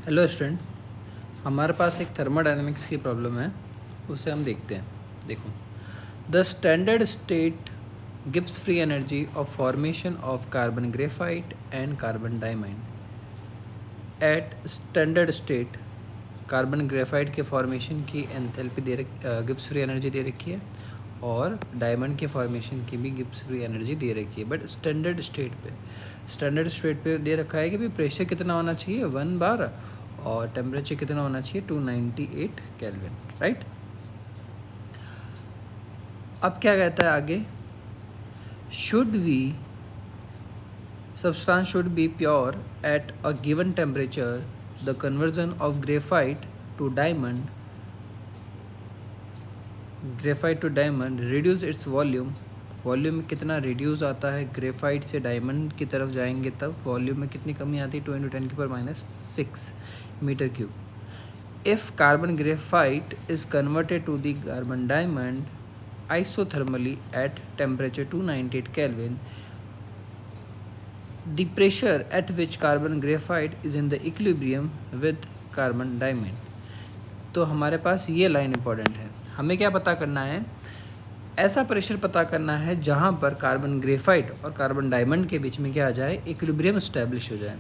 Hello student, हमारे पास एक thermodynamics की प्रॉब्लम है, उसे हम देखते हैं। देखो, the standard state gives free energy of formation of carbon graphite and carbon diamond. At standard state carbon graphite के फॉर्मेशन की एंथैल्पी गिव्स फ्री एनर्जी दे रखी है और डायमंड के फॉर्मेशन की भी गिव्स फ्री एनर्जी दे रखी है। बट स्टैंडर्ड स्टेट पे दे रखा है कि भाई प्रेशर कितना होना चाहिए 1 बार और टेम्परेचर कितना होना चाहिए 298 केल्विन, राइट। अब क्या कहता है आगे, should we substance should be pure at a given temperature. The conversion of graphite to diamond reduce its volume. Volume में कितना रिड्यूस आता है ग्रेफाइट से डायमंड की तरफ जाएंगे तब वॉल्यूम में कितनी कमी आती है 2 × 10⁻⁶ metre cube. If carbon graphite is converted to the carbon diamond isothermally at temperature 298 Kelvin, the pressure at which carbon graphite is in the equilibrium with carbon diamond। तो हमारे पास ये लाइन इंपॉर्टेंट है। हमें क्या पता करना है, ऐसा प्रेशर पता करना है जहाँ पर कार्बन ग्रेफाइट और कार्बन डायमंड के बीच में क्या आ जाए, इक्विलिब्रियम इस्टेब्लिश हो जाए।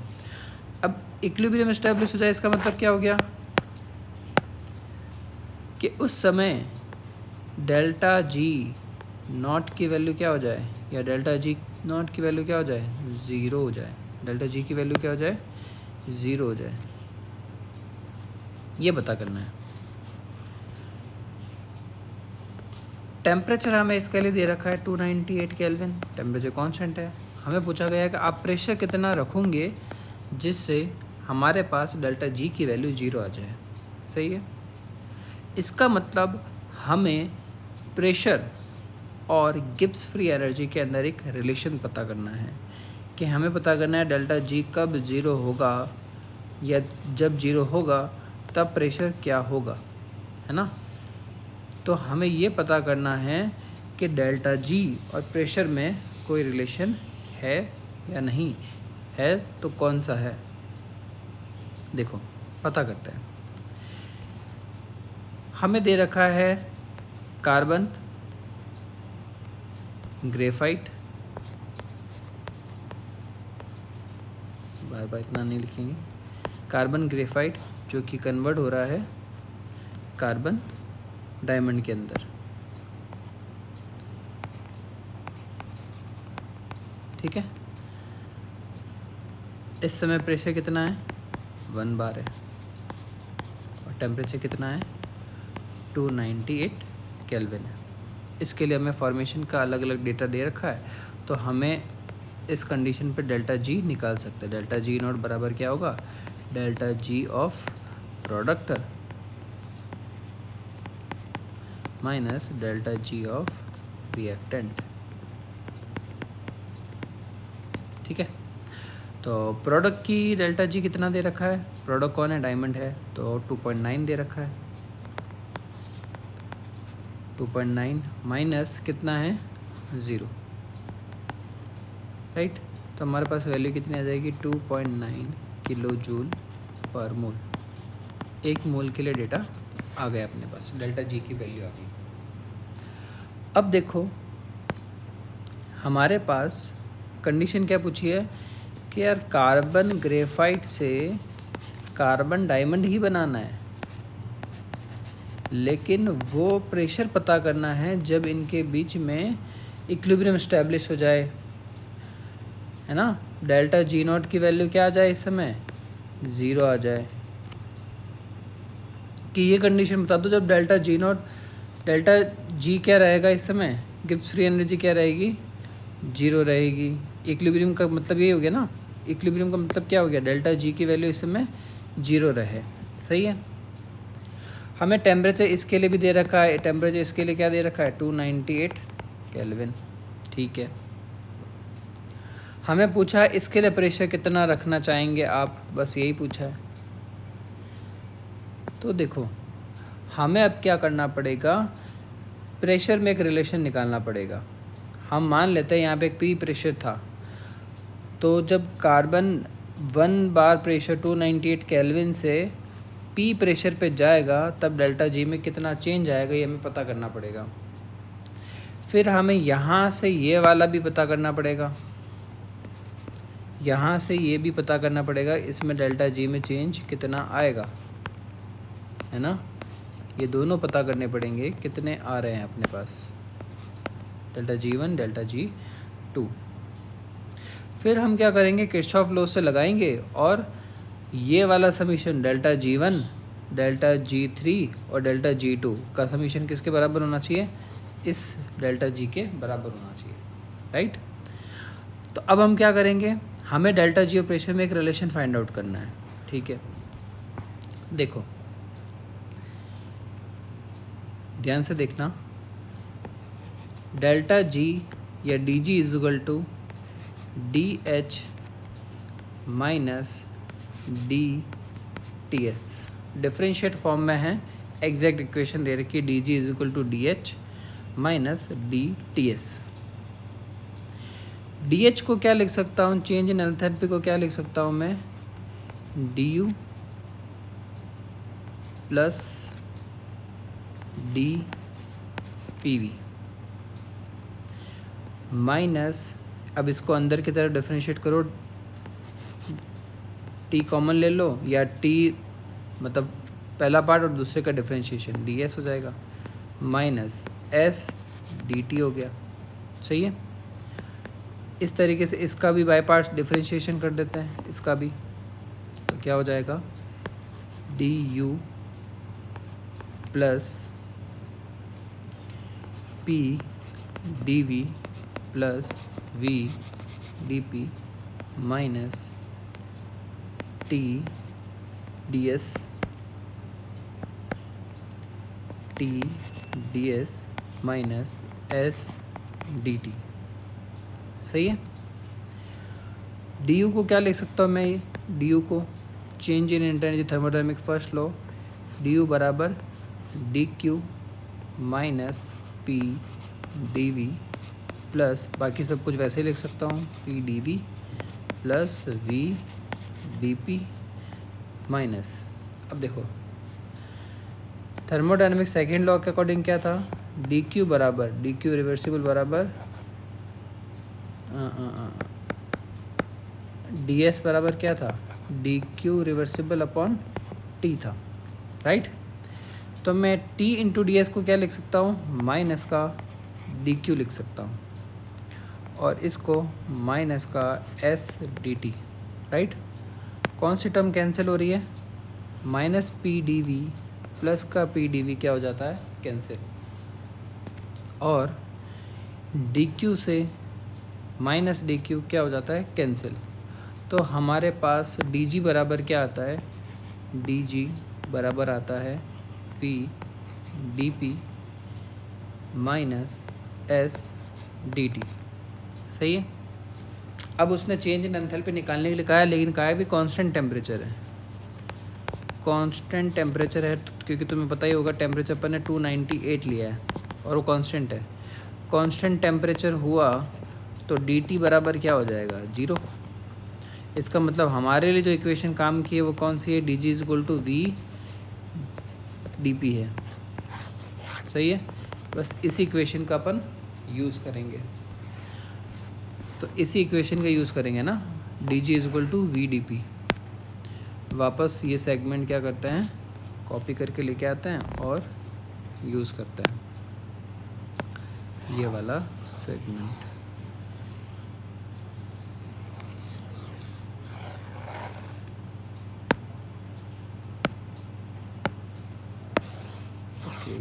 अब इक्विलिब्रियम इस्टेब्लिश हो जाए इसका मतलब क्या हो गया कि उस समय डेल्टा जी नॉट की वैल्यू क्या हो जाए, या डेल्टा जी नॉट की वैल्यू क्या हो जाए, ज़ीरो हो जाए। डेल्टा जी की वैल्यू क्या हो जाए, ज़ीरो हो जाए। ये पता करना है। टेम्परेचर हमें इसके लिए दे रखा है 298 केल्विन, टेम्परेचर कांस्टेंट है। हमें पूछा गया है कि आप प्रेशर कितना रखोगे जिससे हमारे पास डेल्टा जी की वैल्यू ज़ीरो आ जाए। सही है। इसका मतलब हमें प्रेशर और गिब्स फ्री एनर्जी के अंदर एक रिलेशन पता करना है कि हमें पता करना है डेल्टा जी कब ज़ीरो होगा, या जब ज़ीरो होगा तब प्रेशर क्या होगा, है ना। तो हमें ये पता करना है कि डेल्टा जी और प्रेशर में कोई रिलेशन है या नहीं है, तो कौन सा है, देखो पता करते हैं। हमें दे रखा है कार्बन ग्रेफाइट, बार बार इतना नहीं लिखेंगे, कार्बन ग्रेफाइट जो कि कन्वर्ट हो रहा है कार्बन डायमंड के अंदर, ठीक है। इस समय प्रेशर कितना है 1 बार है और टेम्परेचर कितना है 298 केल्विन है। इसके लिए हमें फॉर्मेशन का अलग अलग डेटा दे रखा है, तो हमें इस कंडीशन पे डेल्टा जी निकाल सकते हैं। डेल्टा जी नॉट बराबर क्या होगा, delta G of product minus delta G of reactant, ठीक है। तो प्रोडक्ट की डेल्टा जी कितना दे रखा है, प्रोडक्ट कौन है, डायमंड है, तो 2.9 दे रखा है। 2.9 माइनस कितना है 0, राइट। तो हमारे पास वैल्यू कितनी आ जाएगी 2.9 किलो जूल पर मोल। एक मोल के लिए डेटा आ गया अपने पास, डेल्टा जी की वैल्यू आ गई। अब देखो हमारे पास कंडीशन क्या पूछी है कि यार कार्बन ग्रेफाइट से कार्बन डायमंड ही बनाना है, लेकिन वो प्रेशर पता करना है जब इनके बीच में इक्विलिब्रियम इस्टेब्लिश हो जाए, है ना। डेल्टा जी नॉट की वैल्यू क्या आ जाए, इस समय ज़ीरो आ जाए। कि ये कंडीशन बता दो जब डेल्टा जी क्या रहेगा इस समय, गिब्स फ्री एनर्जी क्या रहेगी, जीरो रहेगी। इक्विलिब्रियम का मतलब ये हो गया ना, इक्विलिब्रियम का मतलब क्या हो गया, डेल्टा जी की वैल्यू इस समय जीरो रहे। सही है। हमें टेम्परेचर इसके लिए भी दे रखा है, टेम्परेचर इसके लिए क्या दे रखा है 298 केल्विन, ठीक है। हमें पूछा है इसके लिए प्रेशर कितना रखना चाहेंगे आप, बस यही पूछा है। तो देखो हमें अब क्या करना पड़ेगा, प्रेशर में एक रिलेशन निकालना पड़ेगा। हम मान लेते हैं यहाँ पे एक पी प्रेशर था, तो जब कार्बन 1 बार प्रेशर 298 केल्विन से पी प्रेशर पे जाएगा तब डेल्टा जी में कितना चेंज आएगा, ये हमें पता करना पड़ेगा। फिर हमें यहाँ से ये वाला भी पता करना पड़ेगा, यहाँ से ये भी पता करना पड़ेगा, इसमें डेल्टा जी में चेंज कितना आएगा, है ना। ये दोनों पता करने पड़ेंगे कितने आ रहे हैं अपने पास, डेल्टा G1 डेल्टा G2। फिर हम क्या करेंगे, किरचॉफ लॉ से लगाएंगे और ये वाला summation delta G1 delta G3 और डेल्टा G2 का समीशन किसके बराबर होना चाहिए, इस डेल्टा G के बराबर होना चाहिए, राइट। तो अब हम क्या करेंगे, हमें डेल्टा G और प्रेशर में एक रिलेशन फाइंड आउट करना है, ठीक है। देखो ध्यान से देखना, डेल्टा G या DG is equal to DH minus DTS, differentiate form में है, एग्जैक्ट इक्वेशन दे रखी है, DG is equal to DH minus DTS। DH को क्या लिख सकता हूँ, चेंज इन एंथैल्पी को क्या लिख सकता हूँ मैं, DU प्लस DPV माइनस, अब इसको अंदर की तरफ डिफरेंशिएट करो, T कॉमन ले लो या T मतलब पहला पार्ट और दूसरे का डिफरेंशिएशन DS हो जाएगा, माइनस S DT हो गया, सही है। इस तरीके से इसका भी बाय पार्ट्स डिफरेंशिएशन कर देते हैं, इसका भी, तो क्या हो जाएगा, DU plus P DV plus V DP minus T DS minus S DT, सही है। DU को क्या लिख सकता हूँ मैं, ये DU को change in energy thermodynamic first law, DU बराबर DQ minus P DV plus बाकी सब कुछ वैसे ही लिख सकता हूँ, P DV plus V DP minus, अब देखो थर्मोडायनेमिक सेकेंड लॉ के अकॉर्डिंग क्या था, DQ बराबर DQ रिवर्सिबल बराबर DS बराबर क्या था, DQ रिवर्सिबल अपॉन T था, राइट। तो मैं T इंटू DS को क्या लिख सकता हूँ, माइनस का DQ लिख सकता हूँ और इसको माइनस का S DT, राइट। कौन सी टर्म कैंसिल हो रही है, माइनस P DV प्लस का P DV क्या हो जाता है, कैंसिल, और DQ से माइनस DQ क्या हो जाता है, कैंसिल। तो हमारे पास DG बराबर क्या आता है, DG बराबर आता है V DP minus S DT, सही है। अब उसने चेंज इन एंथैल्पी निकालने के लिए कहा है, लेकिन कहा है भी कांस्टेंट टेम्परेचर है, कांस्टेंट टेम्परेचर है, क्योंकि तुम्हें पता ही होगा टेम्परेचर पर ने 298 लिया है और वो कांस्टेंट है। कांस्टेंट टेम्परेचर हुआ तो DT बराबर क्या हो जाएगा, 0। इसका मतलब हमारे लिए जो इक्वेशन काम की है वो कौन सी है, DG is equal to V DP है, सही है। बस इसी इक्वेशन का अपन यूज़ करेंगे, तो इसी इक्वेशन का यूज़ करेंगे ना, DG is equal to V DP। वापस ये सेगमेंट क्या करते हैं, कॉपी करके लेके आते हैं और यूज़ करते हैं, ये वाला सेगमेंट। ओके,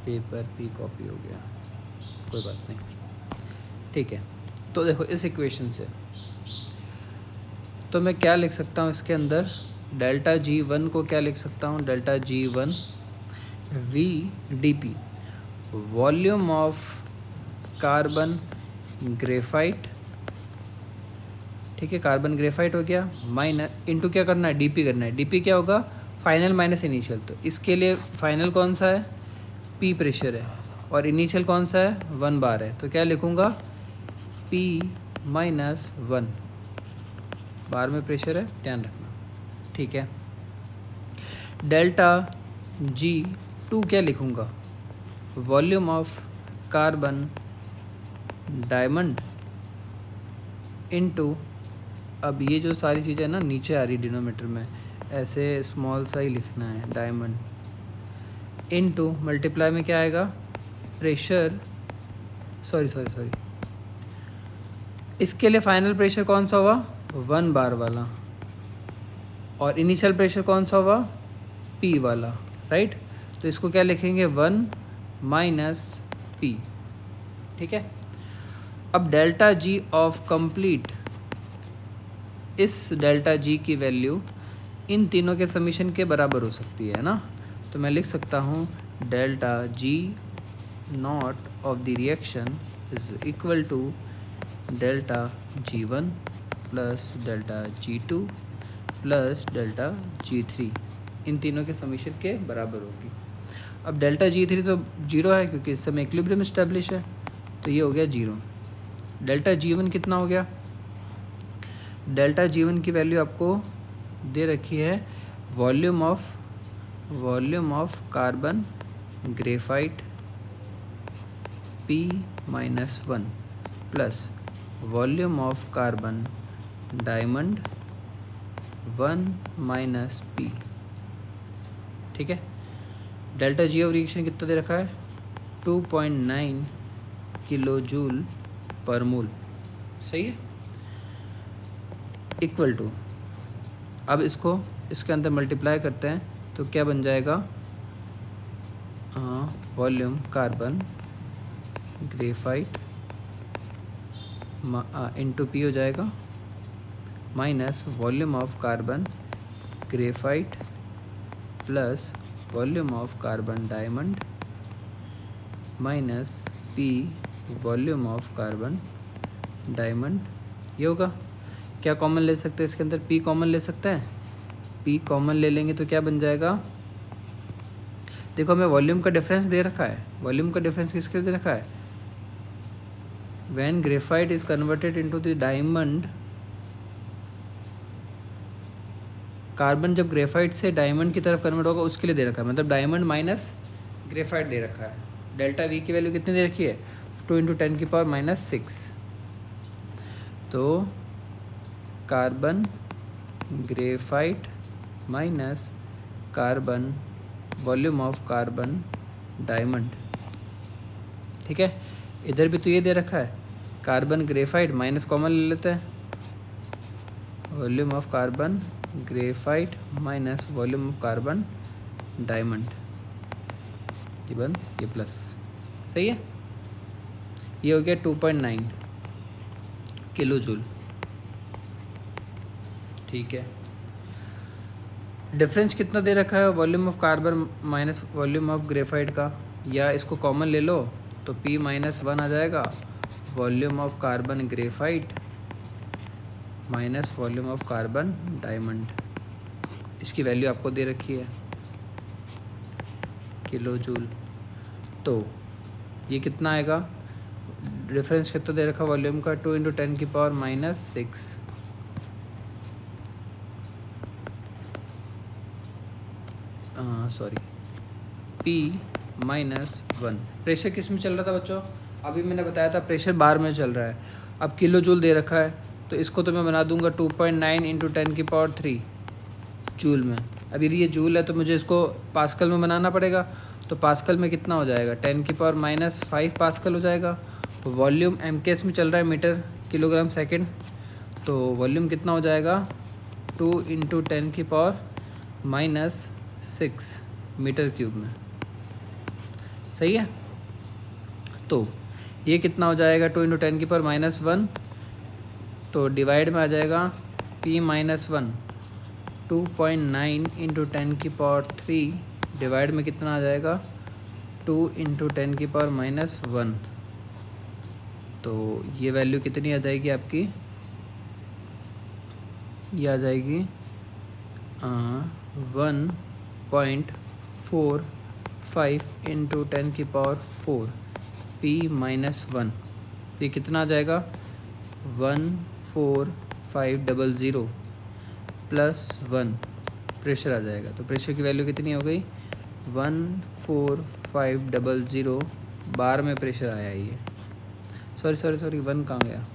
पेपर भी कॉपी हो गया, कोई बात नहीं, ठीक है। तो देखो इस इक्वेशन से तो मैं क्या लिख सकता हूँ, इसके अंदर डेल्टा G1 को क्या लिख सकता हूँ, delta G1 V DP, volume of carbon graphite, ठीक है, कार्बन ग्रेफाइट हो गया, माइनस इंटू क्या करना है, DP करना है। DP क्या होगा, फाइनल माइनस इनिशियल, तो इसके लिए फाइनल कौन सा है, P प्रेशर है, और इनिशियल कौन सा है, 1 बार है, तो क्या लिखूँगा, P माइनस 1 बार में प्रेशर है, ध्यान रखना, ठीक है। डेल्टा G2 क्या लिखूँगा, volume of carbon diamond into, अब ये जो सारी चीज़ें ना नीचे आ रही डिनोमीटर में, ऐसे स्मॉल सा ही लिखना है, डायमंड इनटू मल्टीप्लाई में क्या आएगा, प्रेशर, सॉरी इसके लिए फाइनल प्रेशर कौन सा हुआ, 1 बार वाला, और इनिशियल प्रेशर कौन सा हुआ, P वाला, राइट। तो इसको क्या लिखेंगे, 1 माइनस P, ठीक है। अब डेल्टा G ऑफ कंप्लीट, इस डेल्टा G की वैल्यू इन तीनों के समीशन के बराबर हो सकती है ना, तो मैं लिख सकता हूँ delta G not of the reaction is equal to delta G1 plus delta G2 plus delta G3, इन तीनों के समीशन के बराबर होगी। अब डेल्टा G3 तो 0 है क्योंकि इस समय इक्विलिब्रियम इस्टेब्लिश है, तो ये हो गया 0। डेल्टा G1 कितना हो गया, डेल्टा G1 की वैल्यू आपको दे रखी है, volume of carbon graphite P minus 1 plus volume of carbon diamond 1 minus P, ठीक है। डेल्टा G ऑफ रिएक्शन कितना दे रखा है, 2.9 किलो जूल पर मोल, सही है, इक्वल टू, अब इसको इसके अंदर मल्टीप्लाई करते हैं तो क्या बन जाएगा, volume carbon graphite into P हो जाएगा, minus volume of carbon graphite plus volume of carbon diamond minus P volume of carbon diamond, ये होगा। क्या कॉमन ले सकते हैं इसके अंदर, P कॉमन ले सकते हैं, P कॉमन ले लेंगे तो क्या बन जाएगा, देखो हमें वॉल्यूम का डिफरेंस दे रखा है, वॉल्यूम का डिफरेंस किसके लिए दे रखा है, when graphite is converted into the diamond, carbon जब ग्रेफाइट से डायमंड की तरफ कन्वर्ट होगा उसके लिए दे रखा है, मतलब डायमंड माइनस ग्रेफाइट दे रखा है। डेल्टा V की वैल्यू कितनी दे रखी है, 2 × 10⁻⁶, तो carbon graphite minus carbon volume of carbon diamond, ठीक है। इधर भी तो ये दे रखा है, कार्बन ग्रेफाइट माइनस कॉमन ले लेते हैं, volume of carbon graphite minus volume of carbon diamond, ये प्लस, सही है। ये हो गया 2.9 किलो जूल, ठीक है। डिफरेंस कितना दे रखा है, volume of carbon minus volume of graphite का, या इसको कॉमन ले लो तो P माइनस 1 आ जाएगा, volume of carbon graphite minus volume of carbon diamond, इसकी वैल्यू आपको दे रखी है किलो जूल, तो ये कितना आएगा, डिफरेंस कितना दे रखा वॉल्यूम का, 2 × 10⁻⁶, P माइनस 1। प्रेशर किस में चल रहा था बच्चों, अभी मैंने बताया था प्रेशर बार में चल रहा है, अब किलो जूल दे रखा है तो इसको तो मैं बना दूंगा 2.9 × 10⁻³ जूल में। अब यदि ये जूल है तो मुझे इसको पास्कल में बनाना पड़ेगा, तो पास्कल में कितना हो जाएगा, 10⁻⁵ पास्कल हो जाएगा। वॉल्यूम MKS में चल रहा है, मीटर किलोग्राम सेकेंड, तो वॉल्यूम कितना हो जाएगा, 2 × 10⁻⁶ मीटर क्यूब में, सही है। तो ये कितना हो जाएगा, 2 × 10⁻⁻1, तो डिवाइड में आ जाएगा P माइनस 1, 2.9 × 10⁻³ डिवाइड में कितना आ जाएगा, 2 × 10⁻⁻1, तो ये वैल्यू कितनी आ जाएगी आपकी, ये आ जाएगी 1.45 5 इंटू 10⁴ P-1, तो ये कितना आ जाएगा 14500 प्लस 1 प्रेशर आ जाएगा। तो प्रेशर की वैल्यू कितनी हो गई 14500 बार में प्रेशर आया ये। सॉरी 1 कहाँ गया,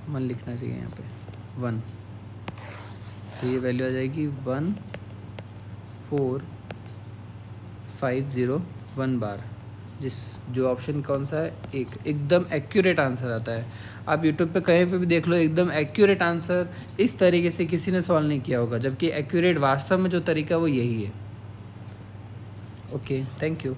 1 लिखना चाहिए यहाँ पे 1। तो ये वैल्यू आ जाएगी 14501 बार। जो ऑप्शन कौन सा है, एकदम एक्यूरेट आंसर आता है। आप यूट्यूब पे कहीं पे भी देख लो, एकदम एक्यूरेट आंसर इस तरीके से किसी ने सॉल्व नहीं किया होगा, जबकि एक्यूरेट वास्तव में जो तरीका वो यही है। Okay, thank you.